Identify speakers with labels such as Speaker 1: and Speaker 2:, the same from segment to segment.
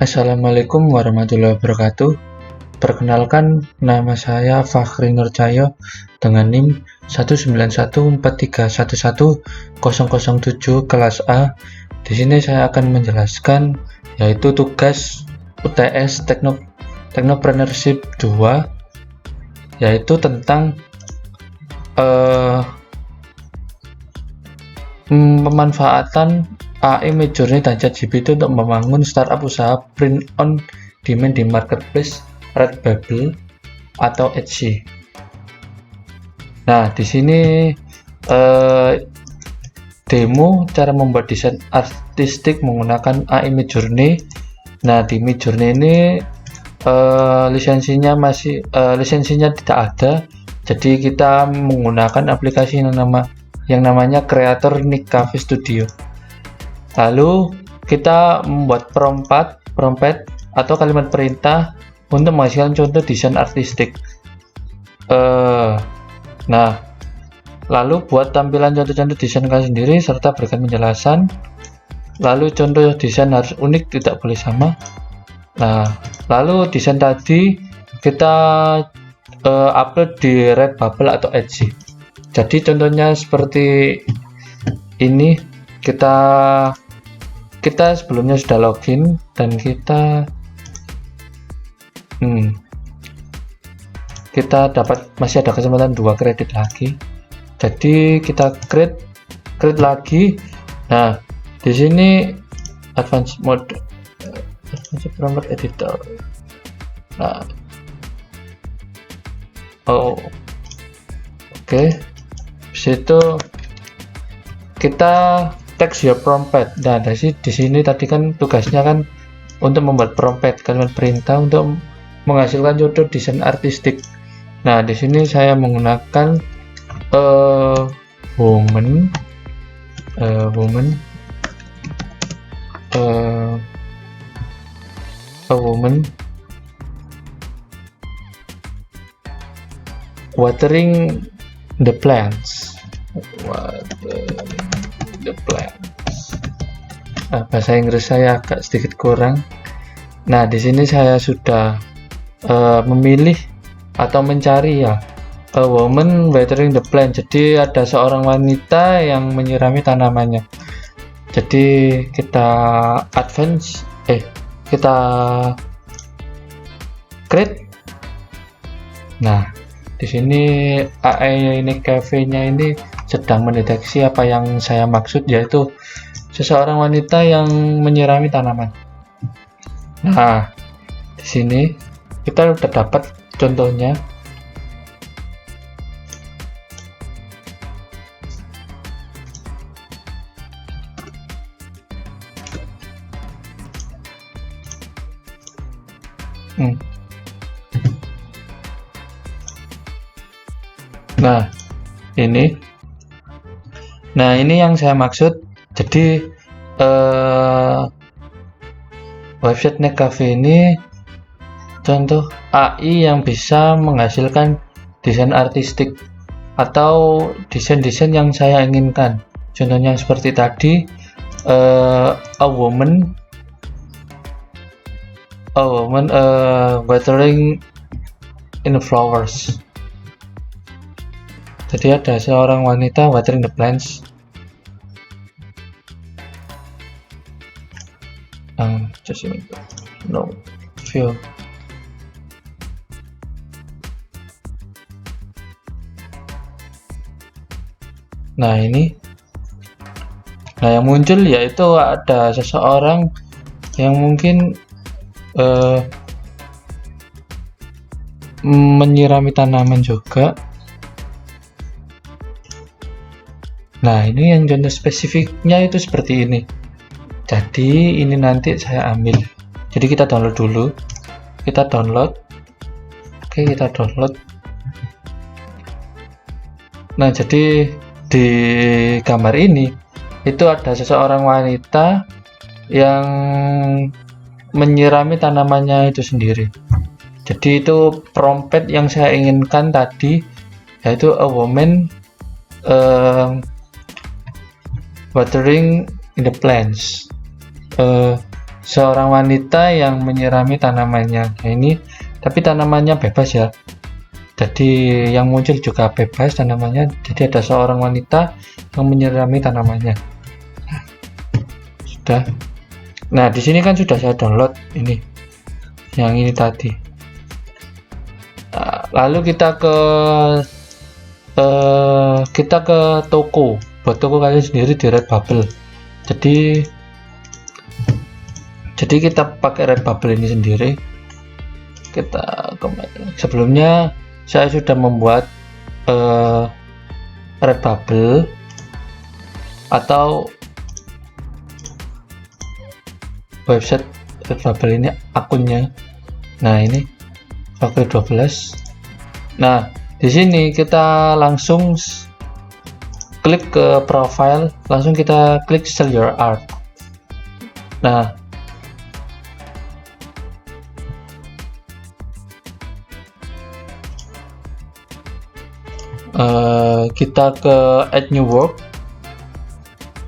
Speaker 1: Assalamualaikum warahmatullahi wabarakatuh. Perkenalkan, nama saya Fakhri Nurcahyo dengan NIM 19143110007 kelas A. Di sini saya akan menjelaskan yaitu tugas UTS Technopreneurship 2, yaitu tentang pemanfaatan AI Midjourney dan ChatGPT untuk membangun startup usaha print on demand di marketplace Redbubble atau Etsy. Nah, di sini demo cara membuat desain artistik menggunakan AI Midjourney. Nah, di Midjourney ini lisensinya tidak ada, jadi kita menggunakan aplikasi yang namanya Creator Cafe Studio. Lalu kita membuat prompt atau kalimat perintah untuk menghasilkan contoh desain artistik. Nah, lalu buat tampilan contoh-contoh desain kalian sendiri serta berikan penjelasan. Lalu contoh desain harus unik, tidak boleh sama. Nah, lalu desain tadi kita upload di Redbubble atau Etsy. Jadi contohnya seperti ini. Kita sebelumnya sudah login dan kita masih ada kesempatan 2 kredit lagi. Jadi kita create lagi. Nah, di sini advanced prompt editor. Nah, oke. Situ kita text your prompt. Nah, di sini tadi kan tugasnya kan untuk membuat prompt, kalimat perintah untuk menghasilkan contoh desain artistik. Nah, di sini saya menggunakan woman watering the plants. Bahasa Inggris saya agak sedikit kurang. Nah, di sini saya sudah memilih atau mencari a woman watering the plant. Jadi ada seorang wanita yang menyirami tanamannya. Jadi kita kita create. Nah, di sini AI ini cafe-nya ini sedang mendeteksi apa yang saya maksud, yaitu seseorang wanita yang menyirami tanaman. Nah, di sini kita sudah dapat contohnya. Nah, ini yang saya maksud. Jadi website Cafe ini contoh AI yang bisa menghasilkan desain artistik atau desain-desain yang saya inginkan. Contohnya seperti tadi, a woman watering in flowers. Jadi ada seorang wanita watering the plants. Just a minute. No view. Nah, ini. Nah, yang muncul yaitu ada seseorang yang mungkin menyirami tanaman juga. Nah, ini yang contoh spesifiknya itu seperti ini. Jadi ini nanti saya ambil. Jadi kita download dulu. Kita download. Oke, kita download. Nah, jadi di gambar ini itu ada seseorang wanita yang menyirami tanamannya itu sendiri. Jadi itu prompt yang saya inginkan tadi, yaitu a woman watering in the plants. seorang wanita yang menyirami tanamannya. Nah, ini tapi tanamannya bebas ya, jadi yang muncul juga bebas tanamannya, jadi ada seorang wanita yang menyirami tanamannya. Sudah. Nah, di sini kan sudah saya download ini yang ini tadi. Nah, lalu kita ke toko, buat toko kalian sendiri di Redbubble. Jadi kita pakai Redbubble ini sendiri. Kita sebelumnya saya sudah membuat Redbubble atau website Redbubble ini, akunnya. Nah, ini pakai 12. Nah, di sini kita langsung klik ke profile, langsung kita klik sell your art. Nah, kita ke add new work.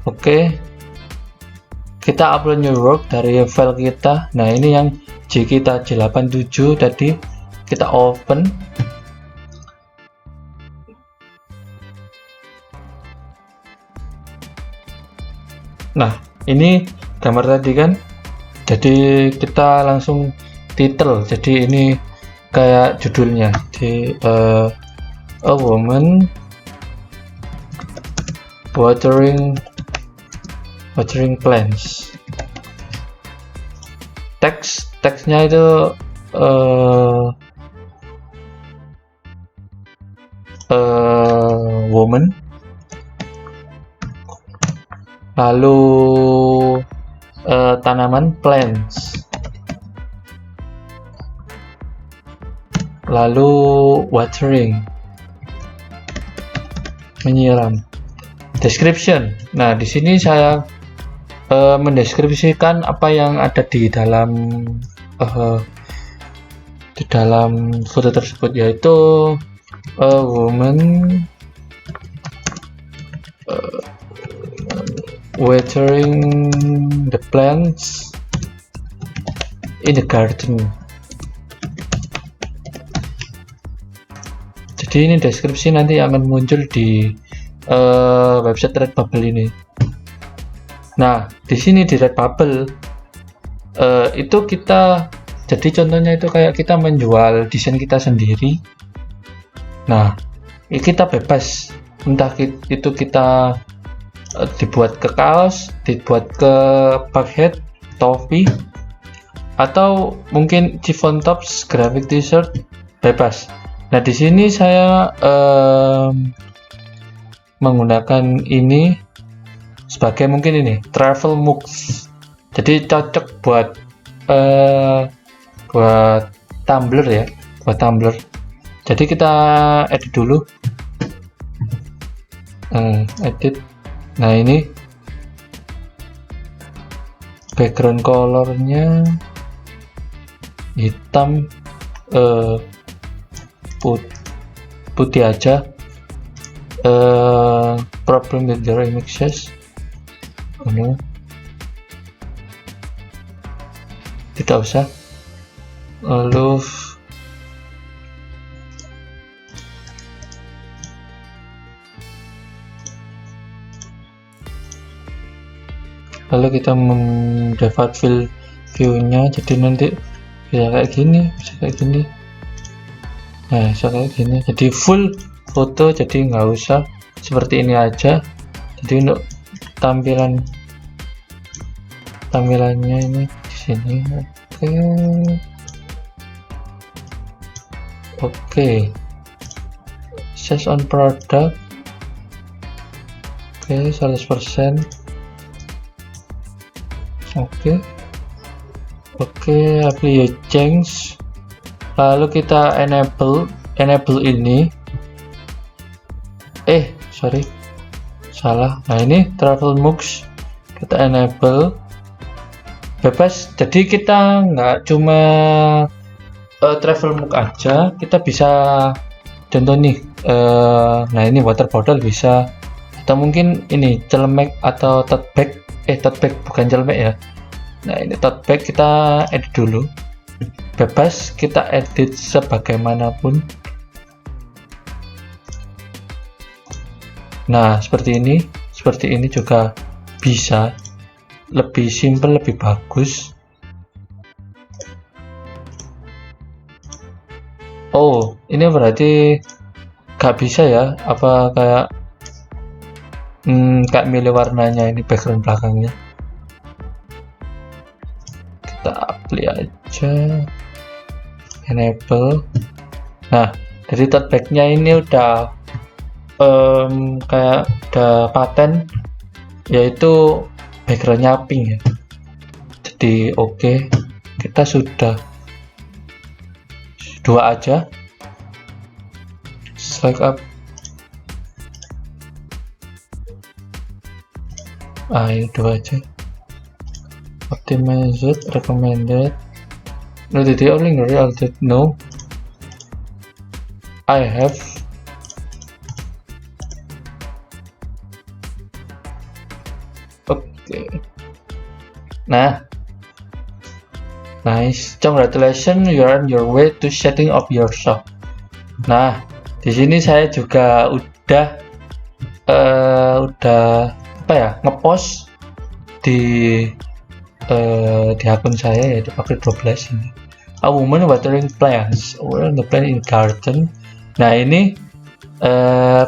Speaker 1: Oke, kita upload new work dari file kita. Nah, ini yang J kita J87 tadi, kita open. Nah, ini gambar tadi kan, jadi kita langsung title, jadi ini kayak judulnya di a woman watering plants. Teksnya itu woman, lalu tanaman plants, lalu watering, menyiram. Description. Nah, di sini saya mendeskripsikan apa yang ada di dalam foto tersebut, yaitu a woman watering the plants in the garden. Jadi ini deskripsi nanti akan muncul di website Redbubble ini. Nah, di sini di Redbubble itu kita, jadi contohnya itu kayak kita menjual desain kita sendiri. Nah, kita bebas, entah itu kita dibuat ke kaos, dibuat ke bucket, topi, atau mungkin chiffon tops, graphic t-shirt, bebas. Nah, di sini saya menggunakan ini sebagai mungkin ini travel mugs, jadi cocok buat tumbler ya, buat tumbler. Jadi kita edit dulu, edit. Nah, ini background colornya hitam, putih aja. Problem with your images, no, tidak usah. Lalu kita default view-nya, jadi nanti bisa kayak gini, nah bisa kayak gini, jadi full foto, jadi nggak usah seperti ini aja. Jadi untuk tampilannya ini di sini. Oke. Size on product, 100%. Oke, apply change, lalu kita enable ini. Sorry, salah. Nah, ini travel mugs kita enable, bebas. Jadi kita nggak cuma travel mug aja, kita bisa contoh nih. Nah, ini water bottle bisa, atau mungkin ini celemek atau tote bag, bukan celemek ya, Nah, ini tote bag kita edit dulu, bebas kita edit sebagaimanapun. Nah, seperti ini juga bisa, lebih simple, lebih bagus. Oh, ini berarti gak bisa ya, apa kayak kayak milih warnanya, ini background belakangnya. Kita apply aja, enable. Nah, dari tote bag-nya ini udah kayak udah paten, yaitu backgroundnya pink ya. Jadi oke, kita sudah 2 aja, select up. Ini 2 aja. Optimized, recommended. No, did you only altered? No, I have. Oke. Nah, nice. Congratulations, you are on your way to setting up your shop. Nah, di sini saya juga udah apa ya, ngepost di akun saya, yaitu pakai 12 ini. A woman watering plants or the plant in garden. Nah, ini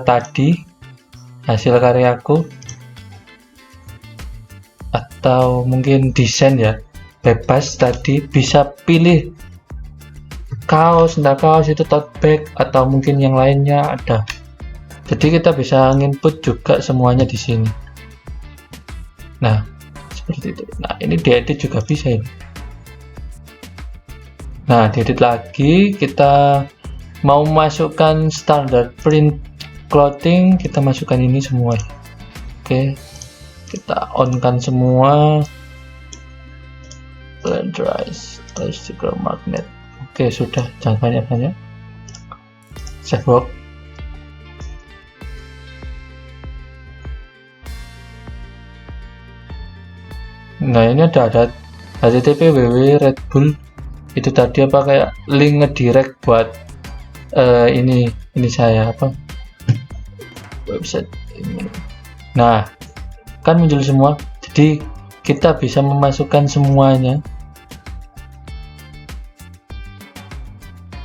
Speaker 1: tadi hasil karyaku, atau mungkin desain ya, bebas. Tadi bisa pilih kaos, entah kaos itu tote bag atau mungkin yang lainnya ada. Jadi kita bisa input juga semuanya di sini. Nah, seperti itu. Nah, ini diedit juga bisa ini. Nah, diedit lagi, kita mau masukkan standard print clothing, kita masukkan ini semua. Oke, kita on kan semua. Blenderize, sticker magnet. Oke, sudah, jangan banyak-banyak. Save work. Nah, ini ada http www Red Bull, itu tadi apa kayak link ngedirect buat ini saya apa website ini. Nah, kan muncul semua, jadi kita bisa memasukkan semuanya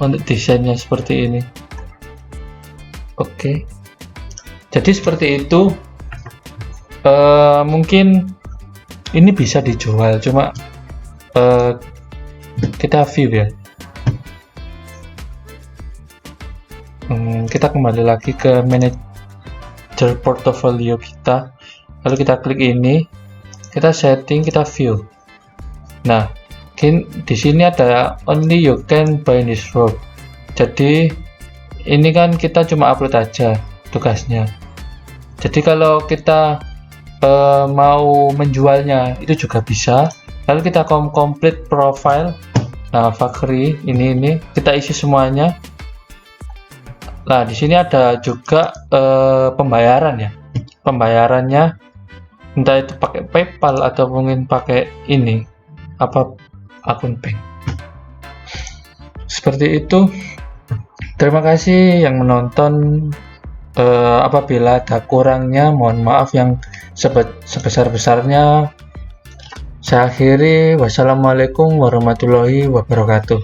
Speaker 1: untuk desainnya seperti ini. Oke, jadi seperti itu. Mungkin ini bisa dijual, cuma kita view ya. Kita kembali lagi ke manager portfolio kita, lalu kita klik ini, kita setting, kita view. Nah, di sini ada only you can buy this rope. Jadi ini kan kita cuma upload aja tugasnya. Jadi kalau kita mau menjualnya itu juga bisa. Lalu kita complete profile. Nah, factory ini kita isi semuanya. Nah, di sini ada juga pembayaran ya. Pembayarannya entah itu pakai PayPal atau mungkin pakai ini apa akun bank. Seperti itu. Terima kasih yang menonton. Apabila ada kurangnya, mohon maaf yang sebesar-besarnya. Saya akhiri, wassalamualaikum warahmatullahi wabarakatuh.